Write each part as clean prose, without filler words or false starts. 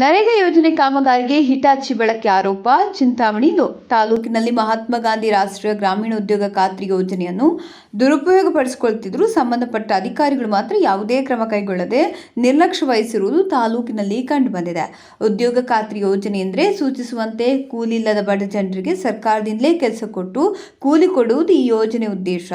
ನರೇಗಾ ಯೋಜನೆ ಕಾಮಗಾರಿಗೆ ಹಿಟಾಚಿ ಬಳಕೆ ಆರೋಪ. ಚಿಂತಾಮಣಿ ತಾಲೂಕಿನಲ್ಲಿ ಮಹಾತ್ಮ ಗಾಂಧಿ ರಾಷ್ಟ್ರೀಯ ಗ್ರಾಮೀಣ ಉದ್ಯೋಗ ಖಾತ್ರಿ ಯೋಜನೆಯನ್ನು ದುರುಪಯೋಗಪಡಿಸಿಕೊಳ್ಳುತ್ತಿದ್ದರೂ ಸಂಬಂಧಪಟ್ಟ ಅಧಿಕಾರಿಗಳು ಮಾತ್ರ ಯಾವುದೇ ಕ್ರಮ ಕೈಗೊಳ್ಳದೆ ನಿರ್ಲಕ್ಷ್ಯ ವಹಿಸಿರುವುದು ತಾಲೂಕಿನಲ್ಲಿ ಕಂಡುಬಂದಿದೆ. ಉದ್ಯೋಗ ಖಾತ್ರಿ ಯೋಜನೆ ಎಂದರೆ ಸೂಚಿಸುವಂತೆ ಕೂಲಿ ಇಲ್ಲದ ಬಡ ಜನರಿಗೆ ಸರ್ಕಾರದಿಂದಲೇ ಕೆಲಸ ಕೊಟ್ಟು ಕೂಲಿ ಕೊಡುವುದು ಈ ಯೋಜನೆ ಉದ್ದೇಶ.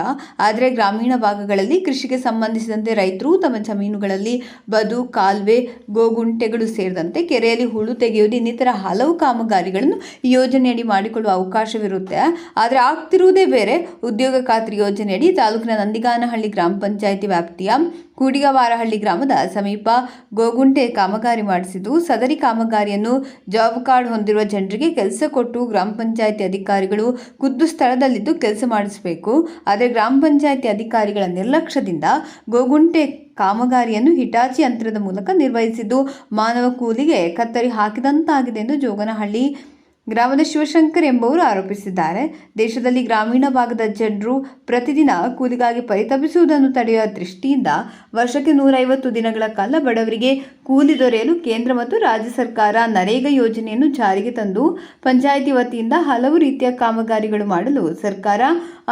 ಆದರೆ ಗ್ರಾಮೀಣ ಭಾಗಗಳಲ್ಲಿ ಕೃಷಿಗೆ ಸಂಬಂಧಿಸಿದಂತೆ ರೈತರು ತಮ್ಮ ಜಮೀನುಗಳಲ್ಲಿ ಬದು, ಕಾಲುವೆ, ಗೋಗುಂಟೆಗಳು ಸೇರಿದಂತೆ ಕೆರೆಯಲ್ಲಿ ಹೂಳು ತೆಗೆಯುವುದು ಇನ್ನಿತರ ಹಲವು ಕಾಮಗಾರಿಗಳನ್ನು ಈ ಯೋಜನೆಯಡಿ ಮಾಡಿಕೊಳ್ಳುವ ಅವಕಾಶವಿರುತ್ತೆ. ಆದರೆ ಆಗ್ತಿರುವುದೇ ಬೇರೆ. ಉದ್ಯೋಗ ಖಾತ್ರಿ ಯೋಜನೆಯಡಿ ತಾಲೂಕಿನ ನಂದಿಗಾನಹಳ್ಳಿ ಗ್ರಾಮ ಪಂಚಾಯಿತಿ ವ್ಯಾಪ್ತಿಯ ಕೂಡಿಗವಾರಹಳ್ಳಿ ಗ್ರಾಮದ ಸಮೀಪ ಗೋಗುಂಟೆ ಕಾಮಗಾರಿ ಮಾಡಿಸಿದ್ದು, ಸದರಿ ಕಾಮಗಾರಿಯನ್ನು ಜಾಬ್ ಕಾರ್ಡ್ ಹೊಂದಿರುವ ಜನರಿಗೆ ಕೆಲಸ ಕೊಟ್ಟು ಗ್ರಾಮ ಪಂಚಾಯಿತಿ ಅಧಿಕಾರಿಗಳು ಖುದ್ದು ಸ್ಥಳದಲ್ಲಿದ್ದು ಕೆಲಸ ಮಾಡಿಸಬೇಕು. ಆದರೆ ಗ್ರಾಮ ಪಂಚಾಯಿತಿ ಅಧಿಕಾರಿಗಳ ನಿರ್ಲಕ್ಷ್ಯದಿಂದ ಗೋಗುಂಟೆ ಕಾಮಗಾರಿಯನ್ನು ಹಿಟಾಚಿ ಯಂತ್ರದ ಮೂಲಕ ನಿರ್ವಹಿಸಿದ್ದು ಮಾನವ ಕೂಲಿಗೆ ಕತ್ತರಿ ಹಾಕಿದಂತಾಗಿದೆ ಎಂದು ಜೋಗನಹಳ್ಳಿ ಗ್ರಾಮದ ಶಿವಶಂಕರ್ ಎಂಬುವರು ಆರೋಪಿಸಿದ್ದಾರೆ. ದೇಶದಲ್ಲಿ ಗ್ರಾಮೀಣ ಭಾಗದ ಜನರು ಪ್ರತಿದಿನ ಕೂಲಿಗಾಗಿ ಪರಿತಪಿಸುವುದನ್ನು ತಡೆಯುವ ದೃಷ್ಟಿಯಿಂದ ವರ್ಷಕ್ಕೆ 150 ದಿನಗಳ ಕಾಲ ಬಡವರಿಗೆ ಕೂಲಿ ದೊರೆಯಲು ಕೇಂದ್ರ ಮತ್ತು ರಾಜ್ಯ ಸರ್ಕಾರ ನರೇಗಾ ಯೋಜನೆಯನ್ನು ಜಾರಿಗೆ ತಂದು ಪಂಚಾಯಿತಿ ವತಿಯಿಂದ ಹಲವು ರೀತಿಯ ಕಾಮಗಾರಿಗಳು ಮಾಡಲು ಸರ್ಕಾರ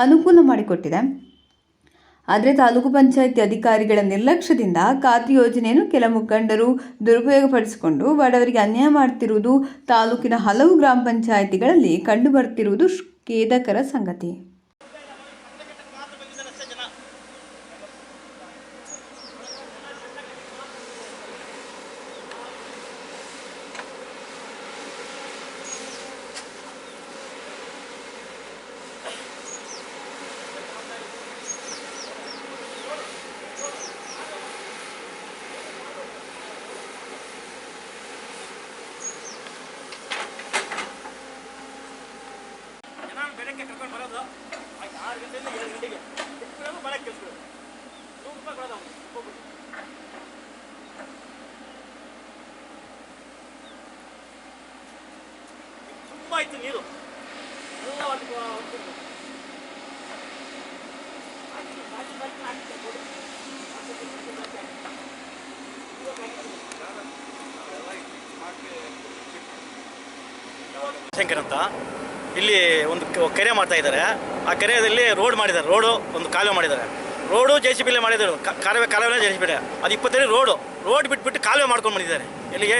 ಅನುಕೂಲ ಮಾಡಿಕೊಟ್ಟಿದೆ. ಆದರೆ ತಾಲೂಕು ಪಂಚಾಯಿತಿ ಅಧಿಕಾರಿಗಳ ನಿರ್ಲಕ್ಷ್ಯದಿಂದ ಖಾತ್ರಿ ಯೋಜನೆಯನ್ನು ಕೆಲ ಮುಖಂಡರು ದುರುಪಯೋಗಪಡಿಸಿಕೊಂಡು ಬಡವರಿಗೆ ಅನ್ಯಾಯ ಮಾಡುತ್ತಿರುವುದು ತಾಲೂಕಿನ ಹಲವು ಗ್ರಾಮ ಪಂಚಾಯಿತಿಗಳಲ್ಲಿ ಕಂಡುಬರುತ್ತಿರುವುದು ಖೇದಕರ ಸಂಗತಿ. ಕರ್ಕೊಂಡು ಬರೋದು 6 ಗಂಟೆಯಿಂದ 7 ಗಂಟೆಗೆ ಬರಕ್ಕೆ ಕೆಲಸ ₹100 ಕೊಡೋದು ತುಂಬ ಆಯ್ತು ನೀರು ಎಲ್ಲ ಶಂಕರ್ ಅಂತ ಇಲ್ಲಿ ಒಂದು ಕೆರೆ ಮಾಡ್ತಾ ಇದ್ದಾರೆ. ಆ ಕೆರೆಯಲ್ಲಿ ರೋಡ್ ಮಾಡಿದ್ದಾರೆ, ಒಂದು ಕಾಲುವೆ ಮಾಡಿದ್ದಾರೆ. ರೋಡು JCB ಮಾಡಿದ್ದಾರೆ, ಕಾಲುವೆ JCB. ಅದು 27 ರೋಡ್ ಬಿಟ್ಬಿಟ್ಟು ಕಾಲುವೆ ಮಾಡ್ಕೊಂಡು ಬಂದಿದ್ದಾರೆ. ಇಲ್ಲಿಗೆ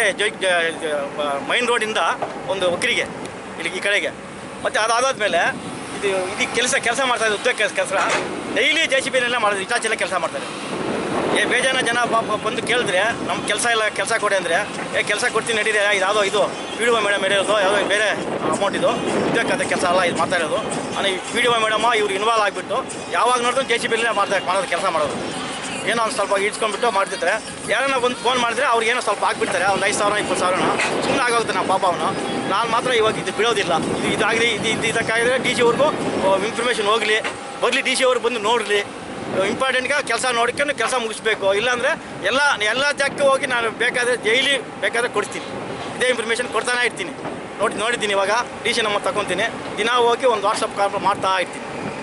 ಮೈನ್ ರೋಡಿಂದ ಒಂದು ಒಕ್ಕರಿಗೆ ಇಲ್ಲಿ ಈ ಕಡೆಗೆ. ಮತ್ತು ಅದಾದಮೇಲೆ ಇದು ಕೆಲಸ ಮಾಡ್ತಾಯಿದ್ದಾರೆ. ಉದ್ಯೋಗ ಕೆಲಸ ಡೈಲಿ JCB ಮಾಡೋದು, ಇಟಾಚೆಲ್ಲ ಕೆಲಸ ಮಾಡ್ತಾರೆ. ಬೇಜಾನ ಜನ ಬಂದು ಕೇಳಿದ್ರೆ ನಮ್ಮ ಕೆಲಸ ಕೊಡಿ ಅಂದರೆ ಕೆಲಸ ಕೊಡ್ತೀನಿ ನಡೀರಿ, ಯಾವುದೋ ಇದು PDO ಮೇಡಮ್ ಹೇಳಿರೋದು, ಯಾವುದೋ ಬೇರೆ ಅಮೌಂಟ್ ಇದು ಉದ್ಯೋಗ ಕೆಲಸ ಅಲ್ಲ ಇದು ಮಾತಾಡೋದು. ಈ PDO ಮೇಡಮ್ಮ ಇವ್ರು ಇನ್ವಾಲ್ವ್ ಆಗಿಬಿಟ್ಟು ಯಾವಾಗ ನೋಡಿದ್ರು JCB ಮಾಡೋದು ಕೆಲಸ ಮಾಡೋದು. ಏನೋ ಒಂದು ಸ್ವಲ್ಪ ಇಡ್ಸ್ಕೊಂಡ್ಬಿಟ್ಟು ಮಾಡ್ತಿರ್ತಾರೆ. ಯಾರನ್ನ ಒಂದು ಫೋನ್ ಮಾಡಿದ್ರೆ ಅವ್ರಿಗೆ ಏನೋ ಸ್ವಲ್ಪ ಹಾಕ್ಬಿಡ್ತಾರೆ, ಒಂದು 5,000 20,000 ಸುಮ್ಮನೆ ಆಗೋಗುತ್ತೆ. ನಾವು ಪಾಪ ನಾನು ಮಾತ್ರ ಇವಾಗ ಇದು ಬಿಡೋದಿಲ್ಲ. ಇದಾಗಲಿ ಇದಕ್ಕಾಗಿದ್ರೆ DC ಅವ್ರಿಗೂ ಇನ್ಫಾರ್ಮೇಷನ್ ಬರಲಿ, DC ಅವ್ರು ಬಂದು ನೋಡಲಿ. ಇಂಪಾರ್ಟೆಂಟ್ಗೆ ಕೆಲಸ ನೋಡ್ಕೊಂಡು ಕೆಲಸ ಮುಗಿಸ್ಬೇಕು. ಇಲ್ಲಾಂದರೆ ಎಲ್ಲ ಜಾಗಕ್ಕೆ ಹೋಗಿ ನಾನು ಡೈಲಿ ಬೇಕಾದರೆ ಕೊಡ್ತೀನಿ. ಇದೇ ಇನ್ಫಾರ್ಮೇಷನ್ ಕೊಡ್ತಾನೆ ಇರ್ತೀನಿ. ನೋಡಿದ್ದೀನಿ. ಇವಾಗ DC ನಮ್ಮ ತಗೊತೀನಿ. ದಿನ ಹೋಗಿ ಒಂದು ವಾಟ್ಸಪ್ ಕಾಲ್ ಮಾಡ್ತಾ ಇರ್ತೀನಿ.